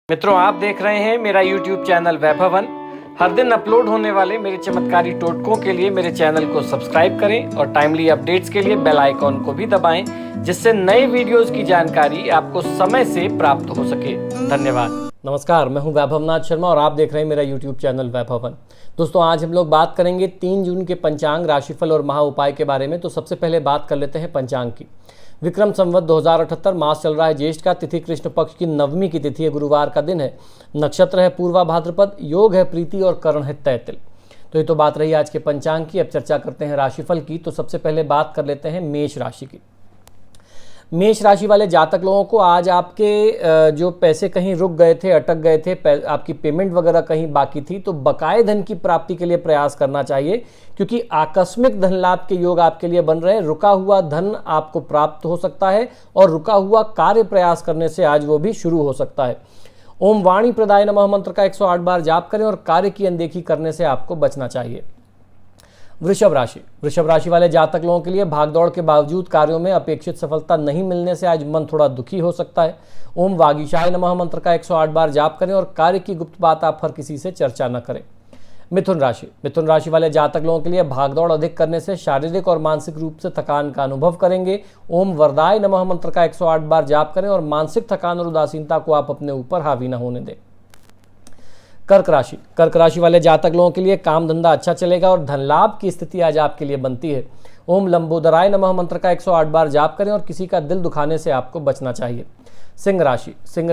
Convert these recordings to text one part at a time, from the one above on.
मित्रों, आप देख रहे हैं मेरा YouTube चैनल वैभवन। हर दिन अपलोड होने वाले मेरे चमत्कारी टोटकों के लिए मेरे चैनल को सब्सक्राइब करें और टाइमली अपडेट्स के लिए बेल आइकॉन को भी दबाएं, जिससे नए वीडियोस की जानकारी आपको समय से प्राप्त हो सके। धन्यवाद। नमस्कार, मैं हूं वैभवनाथ शर्मा और आप देख रहे हैं मेरा YouTube चैनल वैभवन। दोस्तों, आज हम लोग बात करेंगे 3 जून के पंचांग, राशिफल और महा उपाय के बारे में। तो सबसे पहले बात कर लेते हैं पंचांग की। विक्रम संवत 2078, मास चल रहा है ज्येष्ठ का, तिथि कृष्ण पक्ष की नवमी की तिथि है, गुरुवार का दिन है, नक्षत्र है पूर्वा भाद्रपद, योग है प्रीति और करण है तैतिल। तो ये तो बात रही आज के पंचांग की। अब चर्चा करते हैं राशिफल की। तो सबसे पहले बात कर लेते हैं मेष राशि की। मेष राशि वाले जातक लोगों को आज आपके जो पैसे कहीं रुक गए थे, अटक गए थे, आपकी पेमेंट वगैरह कहीं बाकी थी, तो बकाये धन की प्राप्ति के लिए प्रयास करना चाहिए, क्योंकि आकस्मिक धन लाभ के योग आपके लिए बन रहे हैं। रुका हुआ धन आपको प्राप्त हो सकता है और रुका हुआ कार्य प्रयास करने से आज वो भी शुरू हो सकता है। ओम वाणी प्रदाय नमः मंत्र का 108 बार जाप करें और कार्य की अनदेखी करने से आपको बचना चाहिए। वृषभ राशि वाले जातक लोगों के लिए भागदौड़ के बावजूद कार्यों में अपेक्षित सफलता नहीं मिलने से आज मन थोड़ा दुखी हो सकता है। ओम वागीशाय नमः मंत्र का 108 बार जाप करें और कार्य की गुप्त बात आप हर किसी से चर्चा न करें। मिथुन राशि वाले जातक लोगों के लिए भागदौड़ अधिक करने से शारीरिक और मानसिक रूप से थकान का अनुभव करेंगे। ओम वरदाय नमः मंत्र का 108 बार जाप करें और मानसिक थकान और उदासीनता को आप अपने ऊपर हावी न होने दें। कर्क राशि वाले जातक लोगों के लिए काम धंधा अच्छा चलेगा और धन लाभ की स्थिति आज आपके लिए बनती है। ओम लंबोदराय नमः मंत्र का 108 बार जाप करें और किसी का दिल दुखाने से आपको बचना चाहिए। सिंह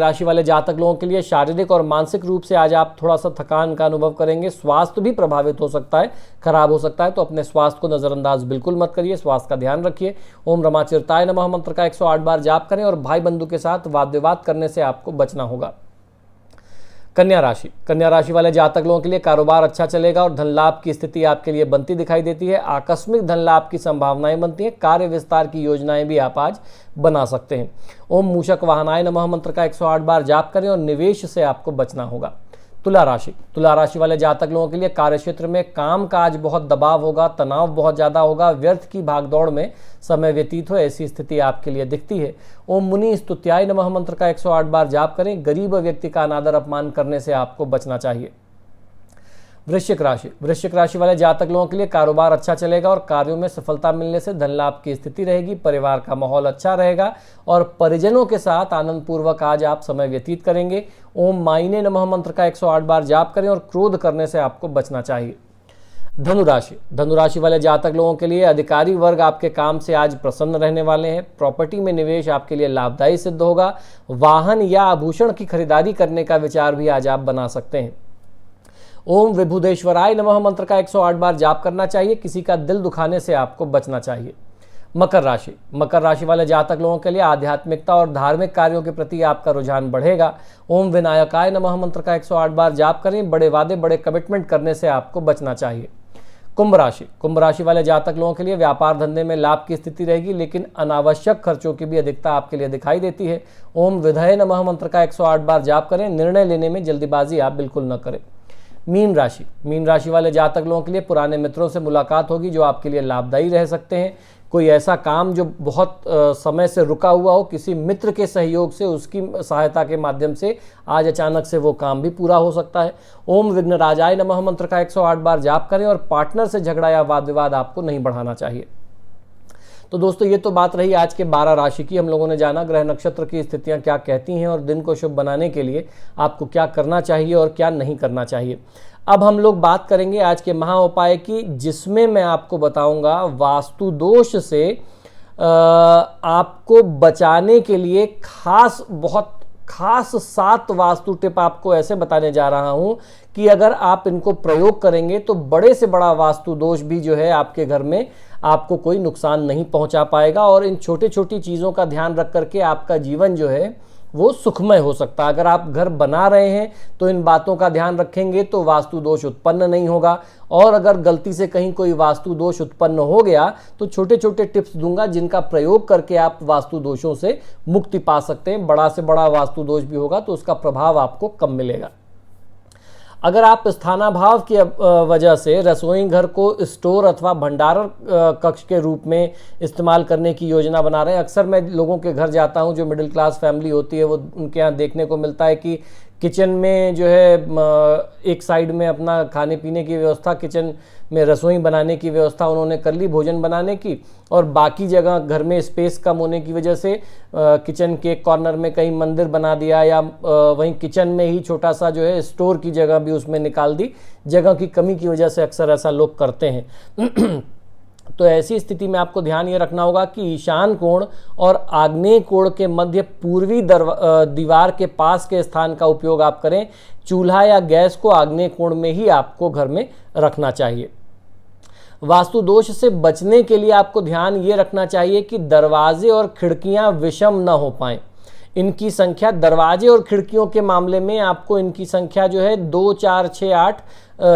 राशि वाले जातक लोगों के लिए शारीरिक और मानसिक रूप से आज आप थोड़ा सा थकान का अनुभव करेंगे। स्वास्थ्य भी प्रभावित हो सकता है, खराब हो सकता है, तो अपने स्वास्थ्य को नजरअंदाज बिल्कुल मत करिए, स्वास्थ्य का ध्यान रखिए। ओम रमाचिरताय नमः मंत्र का 108 बार जाप करें और भाई बंधु के साथ वाद विवाद करने से आपको बचना होगा। कन्या राशि वाले जातक लोगों के लिए कारोबार अच्छा चलेगा और धन लाभ की स्थिति आपके लिए बनती दिखाई देती है। आकस्मिक धन लाभ की संभावनाएं बनती हैं। कार्य विस्तार की योजनाएं भी आप आज बना सकते हैं। ओम मूषक वाहनाय नमः मंत्र का 108 बार जाप करें और निवेश से आपको बचना होगा। तुला राशि वाले जातक लोगों के लिए कार्य क्षेत्र में काम का आज बहुत दबाव होगा, तनाव बहुत ज़्यादा होगा, व्यर्थ की भागदौड़ में समय व्यतीत हो, ऐसी स्थिति आपके लिए दिखती है। ओम मुनि स्तुत्याय नमः मंत्र का 108 बार जाप करें। गरीब व्यक्ति का अनादर अपमान करने से आपको बचना चाहिए। वृश्चिक राशि वाले जातक लोगों के लिए कारोबार अच्छा चलेगा और कार्यों में सफलता मिलने से धन लाभ की स्थिति रहेगी। परिवार का माहौल अच्छा रहेगा और परिजनों के साथ आनंद पूर्वक आज आप समय व्यतीत करेंगे। ओम माइने नमः मंत्र का 108 बार जाप करें और क्रोध करने से आपको बचना चाहिए। धनुराशि वाले जातक लोगों के लिए अधिकारी वर्ग आपके काम से आज प्रसन्न रहने वाले हैं। प्रॉपर्टी में निवेश आपके लिए लाभदायी सिद्ध होगा। वाहन या आभूषण की खरीदारी करने का विचार भी आज आप बना सकते हैं। ओम विभुदेश्वराय नमः मंत्र का 108 बार जाप करना चाहिए। किसी का दिल दुखाने से आपको बचना चाहिए। मकर राशि वाले जातक लोगों के लिए आध्यात्मिकता और धार्मिक कार्यों के प्रति आपका रुझान बढ़ेगा। ओम विनायकाय नमः मंत्र का 108 बार जाप करें। बड़े वादे, बड़े कमिटमेंट करने से आपको बचना चाहिए। कुंभ राशि वाले जातक लोगों के लिए व्यापार धंधे में लाभ की स्थिति रहेगी, लेकिन अनावश्यक खर्चों की भी अधिकता आपके लिए दिखाई देती है। ओम विधय नमः मंत्र का 108 बार जाप करें। निर्णय लेने में जल्दीबाजी आप बिल्कुल न करें। मीन राशि वाले जातक लोगों के लिए पुराने मित्रों से मुलाकात होगी, जो आपके लिए लाभदायी रह सकते हैं। कोई ऐसा काम जो बहुत समय से रुका हुआ हो, किसी मित्र के सहयोग से, उसकी सहायता के माध्यम से आज अचानक से वो काम भी पूरा हो सकता है। ओम विघ्नराजाय नमः मंत्र का 108 बार जाप करें और पार्टनर से झगड़ा या वाद विवाद आपको नहीं बढ़ाना चाहिए। तो दोस्तों, ये तो बात रही आज के 12 राशि की। हम लोगों ने जाना ग्रह नक्षत्र की स्थितियां क्या कहती हैं और दिन को शुभ बनाने के लिए आपको क्या करना चाहिए और क्या नहीं करना चाहिए। अब हम लोग बात करेंगे आज के महा उपाय की, जिसमें मैं आपको बताऊंगा वास्तु दोष से आपको बचाने के लिए बहुत खास 7 वास्तु टिप आपको ऐसे बताने जा रहा हूं कि अगर आप इनको प्रयोग करेंगे तो बड़े से बड़ा वास्तु दोष भी जो है आपके घर में आपको कोई नुकसान नहीं पहुंचा पाएगा। और इन छोटी छोटी चीज़ों का ध्यान रख करके आपका जीवन जो है वो सुखमय हो सकता है। अगर आप घर बना रहे हैं तो इन बातों का ध्यान रखेंगे तो वास्तु दोष उत्पन्न नहीं होगा। और अगर गलती से कहीं कोई वास्तु दोष उत्पन्न हो गया तो छोटे छोटे टिप्स दूंगा, जिनका प्रयोग करके आप वास्तु दोषों से मुक्ति पा सकते हैं। बड़ा से बड़ा वास्तु दोष भी होगा तो उसका प्रभाव आपको कम मिलेगा। अगर आप स्थानाभाव की वजह से रसोई घर को स्टोर अथवा भंडारण कक्ष के रूप में इस्तेमाल करने की योजना बना रहे हैं, अक्सर मैं लोगों के घर जाता हूं जो मिडिल क्लास फैमिली होती है, वो उनके यहाँ देखने को मिलता है कि किचन में जो है एक साइड में अपना खाने पीने की व्यवस्था, किचन में रसोई बनाने की व्यवस्था उन्होंने कर ली भोजन बनाने की, और बाकी जगह घर में स्पेस कम होने की वजह से किचन के एक कॉर्नर में कहीं मंदिर बना दिया, या वहीं किचन में ही छोटा सा जो है स्टोर की जगह भी उसमें निकाल दी। जगह की कमी की वजह से अक्सर ऐसा लोग करते हैं। तो ऐसी स्थिति में आपको ध्यान ये रखना होगा कि ईशान कोण और आग्नेय कोण के मध्य पूर्वी दीवार के पास के स्थान का उपयोग आप करें। चूल्हा या गैस को आग्नेय कोण में ही आपको घर में रखना चाहिए। वास्तु दोष से बचने के लिए आपको ध्यान ये रखना चाहिए कि दरवाजे और खिड़कियां विषम न हो पाएं। इनकी संख्या, दरवाजे और खिड़कियों के मामले में आपको इनकी संख्या जो है 2, 4, 6, 8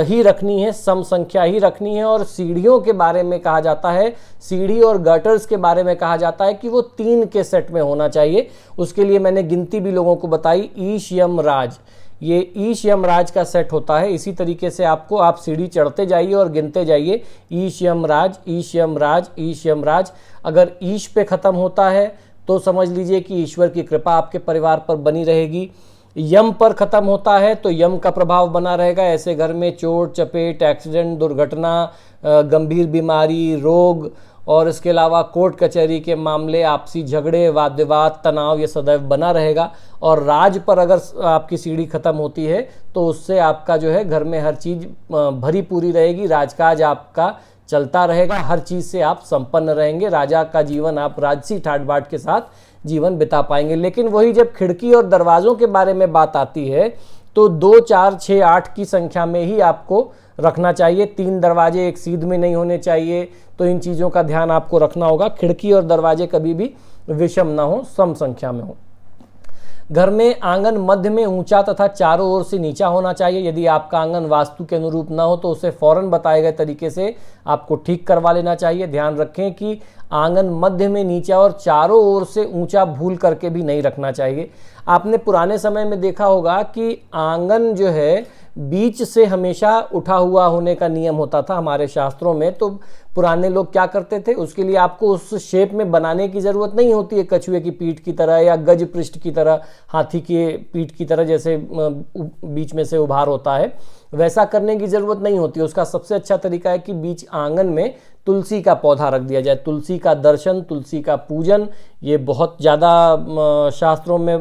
ही रखनी है, सम संख्या ही रखनी है। और सीढ़ियों के बारे में कहा जाता है, सीढ़ी और गटर्स के बारे में कहा जाता है कि वो 3 के सेट में होना चाहिए। उसके लिए मैंने गिनती भी लोगों को बताई, ईश यम राज, ये ईश यम राज का सेट होता है। इसी तरीके से आपको, आप सीढ़ी चढ़ते जाइए और गिनते जाइए, ईश यम राज, ईश यम राज, ईश यम राज। अगर ईश पे खत्म होता है तो समझ लीजिए कि ईश्वर की कृपा आपके परिवार पर बनी रहेगी। यम पर खत्म होता है तो यम का प्रभाव बना रहेगा। ऐसे घर में चोट चपेट, एक्सीडेंट, दुर्घटना, गंभीर बीमारी, रोग और इसके अलावा कोर्ट कचहरी के मामले, आपसी झगड़े, वाद विवाद, तनाव, ये सदैव बना रहेगा। और राज पर अगर आपकी सीढ़ी खत्म होती है तो उससे आपका जो है घर में हर चीज़ भरी पूरी रहेगी, राजकाज आपका चलता रहेगा, हर चीज़ से आप संपन्न रहेंगे। राजा का जीवन आप राजसी ठाट बाट के साथ जीवन बिता पाएंगे। लेकिन वही जब खिड़की और दरवाज़ों के बारे में बात आती है तो 2, 4, 6, 8 की संख्या में ही आपको रखना चाहिए। 3 दरवाजे एक सीध में नहीं होने चाहिए। तो इन चीज़ों का ध्यान आपको रखना होगा। खिड़की और दरवाजे कभी भी विषम ना हो, सम संख्या में हो। घर में आंगन मध्य में ऊंचा तथा चारों ओर से नीचा होना चाहिए। यदि आपका आंगन वास्तु के अनुरूप ना हो तो उसे फौरन बताए गए तरीके से आपको ठीक करवा लेना चाहिए। ध्यान रखें कि आंगन मध्य में नीचा और चारों ओर से ऊंचा भूल करके भी नहीं रखना चाहिए। आपने पुराने समय में देखा होगा कि आंगन जो है बीच से हमेशा उठा हुआ होने का नियम होता था हमारे शास्त्रों में। तो पुराने लोग क्या करते थे, उसके लिए आपको उस शेप में बनाने की ज़रूरत नहीं होती है, कछुए की पीठ की तरह या गज पृष्ठ की तरह, हाथी की पीठ की तरह जैसे बीच में से उभार होता है, वैसा करने की ज़रूरत नहीं होती। उसका सबसे अच्छा तरीका है कि बीच आंगन में तुलसी का पौधा रख दिया जाए। तुलसी का दर्शन, तुलसी का पूजन, ये बहुत ज़्यादा शास्त्रों में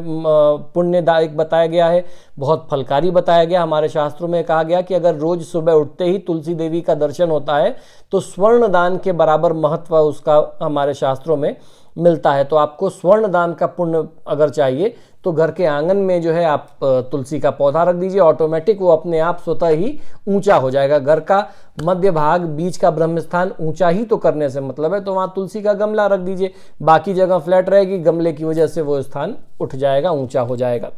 पुण्यदायक बताया गया है, बहुत फलकारी बताया गया। हमारे शास्त्रों में कहा गया कि अगर रोज़ सुबह उठते ही तुलसी देवी का दर्शन होता है तो स्वर्ण दान के बराबर महत्व उसका हमारे शास्त्रों में मिलता है। तो आपको स्वर्ण दान का पुण्य अगर चाहिए तो घर के आंगन में जो है आप तुलसी का पौधा रख दीजिए, ऑटोमेटिक वो अपने आप स्वतः ही ऊंचा हो जाएगा। घर का मध्य भाग, बीच का ब्रह्म स्थान ऊंचा ही तो करने से मतलब है, तो वहाँ तुलसी का गमला रख दीजिए। बाकी जगह फ्लैट रहेगी, गमले की वजह से वो स्थान उठ जाएगा, ऊंचा हो जाएगा।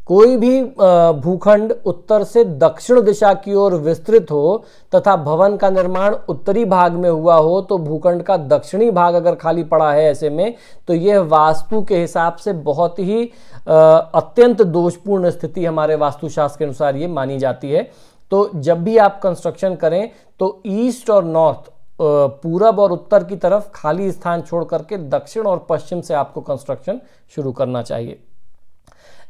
कोई भी भूखंड उत्तर से दक्षिण दिशा की ओर विस्तृत हो तथा भवन का निर्माण उत्तरी भाग में हुआ हो तो भूखंड का दक्षिणी भाग अगर खाली पड़ा है ऐसे में, तो यह वास्तु के हिसाब से बहुत ही अत्यंत दोषपूर्ण स्थिति हमारे वास्तुशास्त्र के अनुसार ये मानी जाती है। तो जब भी आप कंस्ट्रक्शन करें तो ईस्ट और नॉर्थ, पूरब और उत्तर की तरफ खाली स्थान छोड़ करके दक्षिण और पश्चिम से आपको कंस्ट्रक्शन शुरू करना चाहिए।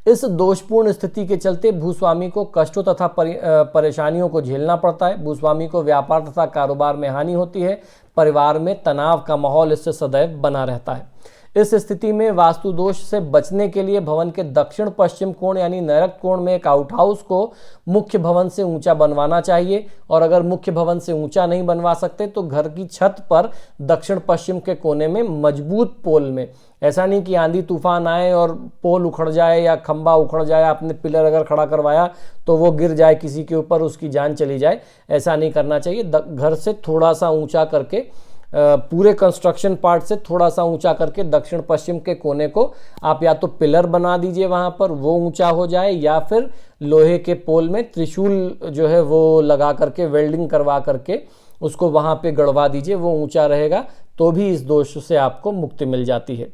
इस दोषपूर्ण स्थिति के चलते भूस्वामी को कष्टों तथा परेशानियों को झेलना पड़ता है। भूस्वामी को व्यापार तथा कारोबार में हानि होती है। परिवार में तनाव का माहौल इससे सदैव बना रहता है। इस स्थिति में वास्तु दोष से बचने के लिए भवन के दक्षिण पश्चिम कोण यानी नैऋत्य कोण में एक आउटहाउस को मुख्य भवन से ऊंचा बनवाना चाहिए। और अगर मुख्य भवन से ऊंचा नहीं बनवा सकते तो घर की छत पर दक्षिण पश्चिम के कोने में मजबूत पोल में, ऐसा नहीं कि आंधी तूफान आए और पोल उखड़ जाए या खंबा उखड़ जाए, आपने पिलर अगर खड़ा करवाया तो वो गिर जाए किसी के ऊपर, उसकी जान चली जाए, ऐसा नहीं करना चाहिए। घर से थोड़ा सा ऊंचा करके, पूरे कंस्ट्रक्शन पार्ट से थोड़ा सा ऊंचा करके दक्षिण पश्चिम के कोने को आप या तो पिलर बना दीजिए वहां पर, वो ऊंचा हो जाए, या फिर लोहे के पोल में त्रिशूल जो है वो लगा करके, वेल्डिंग करवा करके उसको वहां पे गड़वा दीजिए, वो ऊंचा रहेगा। तो भी इस दोष से आपको मुक्ति मिल जाती है।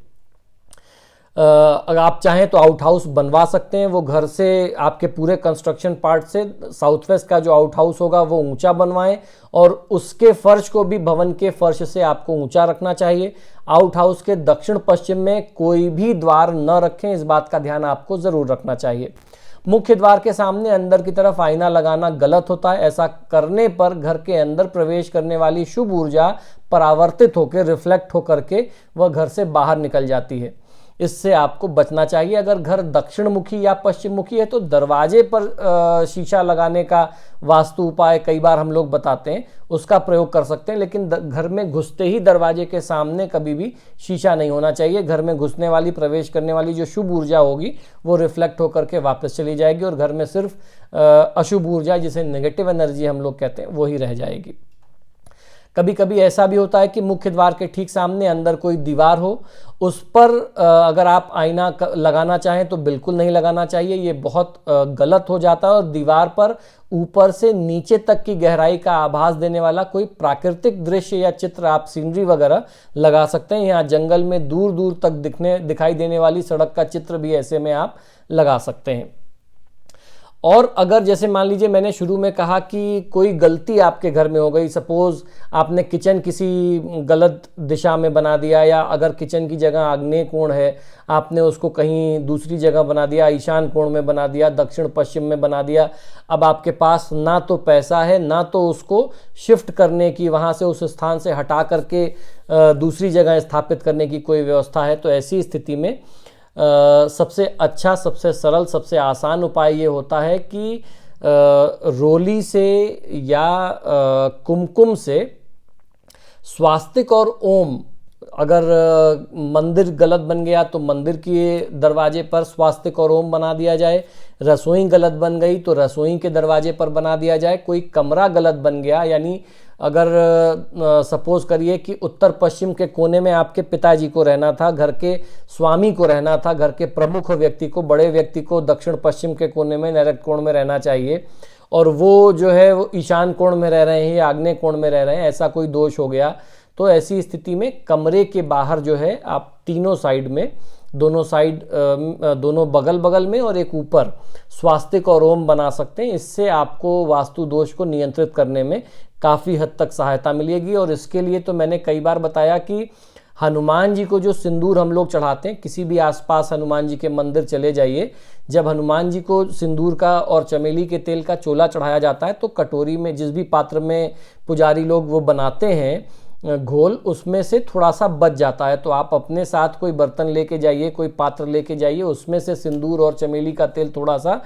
अगर आप चाहें तो आउट हाउस बनवा सकते हैं। वो घर से आपके पूरे कंस्ट्रक्शन पार्ट से साउथ वेस्ट का जो आउट हाउस होगा वो ऊंचा बनवाएं और उसके फर्श को भी भवन के फर्श से आपको ऊंचा रखना चाहिए। आउट हाउस के दक्षिण पश्चिम में कोई भी द्वार न रखें, इस बात का ध्यान आपको जरूर रखना चाहिए। मुख्य द्वार के सामने अंदर की तरफ आईना लगाना गलत होता है। ऐसा करने पर घर के अंदर प्रवेश करने वाली शुभ ऊर्जा परावर्तित होकर, रिफ्लेक्ट होकर के वह घर से बाहर निकल जाती है। इससे आपको बचना चाहिए। अगर घर दक्षिण मुखी या पश्चिम मुखी है तो दरवाजे पर शीशा लगाने का वास्तु उपाय कई बार हम लोग बताते हैं, उसका प्रयोग कर सकते हैं। लेकिन घर में घुसते ही दरवाजे के सामने कभी भी शीशा नहीं होना चाहिए। घर में घुसने वाली, प्रवेश करने वाली जो शुभ ऊर्जा होगी वो रिफ्लेक्ट होकर के वापस चली जाएगी और घर में सिर्फ अशुभ ऊर्जा, जिसे नेगेटिव एनर्जी हम लोग कहते हैं, वही रह जाएगी। कभी कभी ऐसा भी होता है कि मुख्य द्वार के ठीक सामने अंदर कोई दीवार हो, उस पर अगर आप आईना लगाना चाहें तो बिल्कुल नहीं लगाना चाहिए। ये बहुत गलत हो जाता है। और दीवार पर ऊपर से नीचे तक की गहराई का आभास देने वाला कोई प्राकृतिक दृश्य या चित्र, आप सीनरी वगैरह लगा सकते हैं। यहाँ जंगल में दूर दूर तक दिखाई देने वाली सड़क का चित्र भी ऐसे में आप लगा सकते हैं। और अगर जैसे मान लीजिए मैंने शुरू में कहा कि कोई गलती आपके घर में हो गई, सपोज आपने किचन किसी गलत दिशा में बना दिया, या अगर किचन की जगह आग्नेय कोण है आपने उसको कहीं दूसरी जगह बना दिया, ईशान कोण में बना दिया, दक्षिण पश्चिम में बना दिया। अब आपके पास ना तो पैसा है, ना तो उसको शिफ्ट करने की, वहाँ से उस स्थान से हटा करके दूसरी जगह स्थापित करने की कोई व्यवस्था है। तो ऐसी स्थिति में सबसे अच्छा, सबसे सरल, सबसे आसान उपाय ये होता है कि रोली से या कुमकुम से स्वास्तिक और ओम, अगर मंदिर गलत बन गया तो मंदिर के दरवाजे पर स्वास्तिक और ओम बना दिया जाए। रसोई गलत बन गई तो रसोई के दरवाजे पर बना दिया जाए। कोई कमरा गलत बन गया, यानी अगर सपोज करिए कि उत्तर पश्चिम के कोने में आपके पिताजी को रहना था, घर के स्वामी को रहना था, घर के प्रमुख व्यक्ति को, बड़े व्यक्ति को दक्षिण पश्चिम के कोने में, नैऋत्य कोण में रहना चाहिए, और वो जो है वो ईशान कोण में रह रहे हैं या आग्नेय कोण में रह रहे हैं, ऐसा कोई दोष हो गया तो ऐसी स्थिति में कमरे के बाहर जो है आप तीनों साइड में, दोनों साइड, दोनों बगल बगल में और एक ऊपर स्वास्तिक और ओम बना सकते हैं। इससे आपको वास्तु दोष को नियंत्रित करने में काफ़ी हद तक सहायता मिलेगी। और इसके लिए तो मैंने कई बार बताया कि हनुमान जी को जो सिंदूर हम लोग चढ़ाते हैं, किसी भी आसपास हनुमान जी के मंदिर चले जाइए, जब हनुमान जी को सिंदूर का और चमेली के तेल का चोला चढ़ाया जाता है तो कटोरी में, जिस भी पात्र में पुजारी लोग वो बनाते हैं घोल, उसमें से थोड़ा सा बच जाता है। तो आप अपने साथ कोई बर्तन लेके जाइए, कोई पात्र लेके जाइए, उसमें से सिंदूर और चमेली का तेल थोड़ा सा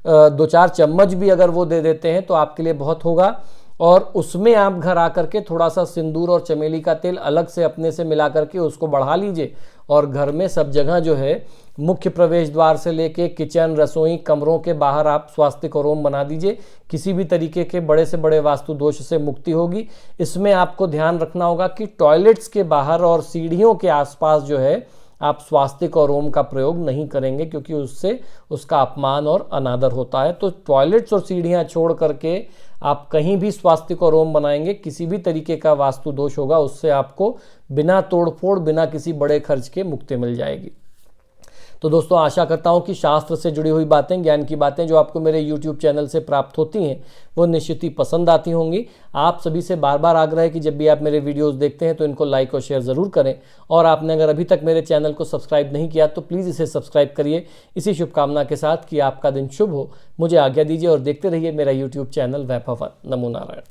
2-4 चम्मच भी अगर वो दे देते हैं तो आपके लिए बहुत होगा। और उसमें आप घर आकर के थोड़ा सा सिंदूर और चमेली का तेल अलग से अपने से मिला करके उसको बढ़ा लीजिए, और घर में सब जगह जो है, मुख्य प्रवेश द्वार से लेके किचन, रसोई, कमरों के बाहर आप स्वास्तिक और ओम बना दीजिए। किसी भी तरीके के बड़े से बड़े वास्तु दोष से मुक्ति होगी। इसमें आपको ध्यान रखना होगा कि टॉयलेट्स के बाहर और सीढ़ियों के आसपास जो है आप स्वास्तिक और ओम का प्रयोग नहीं करेंगे, क्योंकि उससे उसका अपमान और अनादर होता है। तो टॉयलेट्स और सीढ़ियाँ छोड़ करके आप कहीं भी स्वास्तिक और ओम बनाएंगे, किसी भी तरीके का वास्तु दोष होगा उससे आपको बिना तोड़फोड़, बिना किसी बड़े खर्च के मुक्ति मिल जाएगी। तो दोस्तों, आशा करता हूं कि शास्त्र से जुड़ी हुई बातें, ज्ञान की बातें जो आपको मेरे YouTube चैनल से प्राप्त होती हैं वो निश्चित ही पसंद आती होंगी। आप सभी से बार बार आग्रह है कि जब भी आप मेरे वीडियोस देखते हैं तो इनको लाइक और शेयर ज़रूर करें, और आपने अगर अभी तक मेरे चैनल को सब्सक्राइब नहीं किया तो प्लीज़ इसे सब्सक्राइब करिए। इसी शुभकामना के साथ कि आपका दिन शुभ हो, मुझे आज्ञा दीजिए और देखते रहिए मेरा YouTube चैनल वैभवन। नमो नारायण।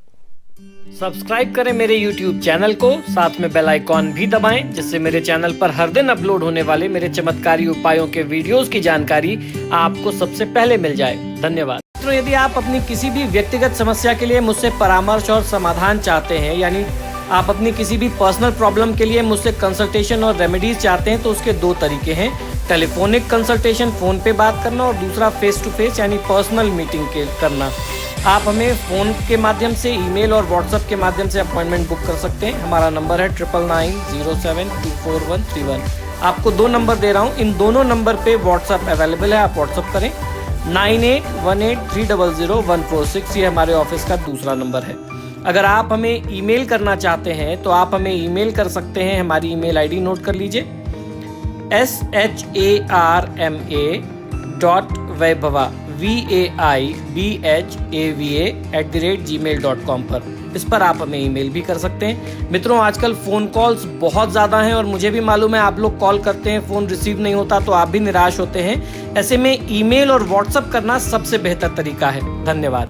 सब्सक्राइब करें मेरे YouTube चैनल को, साथ में बेल आइकॉन भी दबाएं, जिससे मेरे चैनल पर हर दिन अपलोड होने वाले मेरे चमत्कारी उपायों के वीडियोस की जानकारी आपको सबसे पहले मिल जाए। धन्यवाद। मित्रों, यदि आप अपनी किसी भी व्यक्तिगत समस्या के लिए मुझसे परामर्श और समाधान चाहते हैं, यानी आप अपनी किसी भी पर्सनल प्रॉब्लम के लिए मुझसे कंसल्टेशन और रेमेडीज चाहते हैं, तो उसके 2 तरीके हैं। टेलीफोनिक कंसल्टेशन, फ़ोन पे बात करना, और दूसरा फेस टू फेस यानी पर्सनल मीटिंग करना। आप हमें फ़ोन के माध्यम से, ईमेल और व्हाट्सएप के माध्यम से अपॉइंटमेंट बुक कर सकते हैं। हमारा नंबर है 9990724131। आपको 2 नंबर दे रहा हूँ, इन दोनों नंबर पे व्हाट्सएप अवेलेबल है, आप व्हाट्सएप करें। 9818300146 ये हमारे ऑफिस का दूसरा नंबर है। अगर आप हमें ईमेल करना चाहते हैं तो आप हमें ईमेल कर सकते हैं। हमारी ईमेल आईडी नोट कर लीजिए, sharma.vaibhava@gmail.com पर। इस पर आप हमें ईमेल भी कर सकते हैं। मित्रों, आजकल फ़ोन कॉल्स बहुत ज़्यादा हैं और मुझे भी मालूम है आप लोग कॉल करते हैं, फ़ोन रिसीव नहीं होता तो आप भी निराश होते हैं। ऐसे में ईमेल और व्हाट्सएप करना सबसे बेहतर तरीका है। धन्यवाद।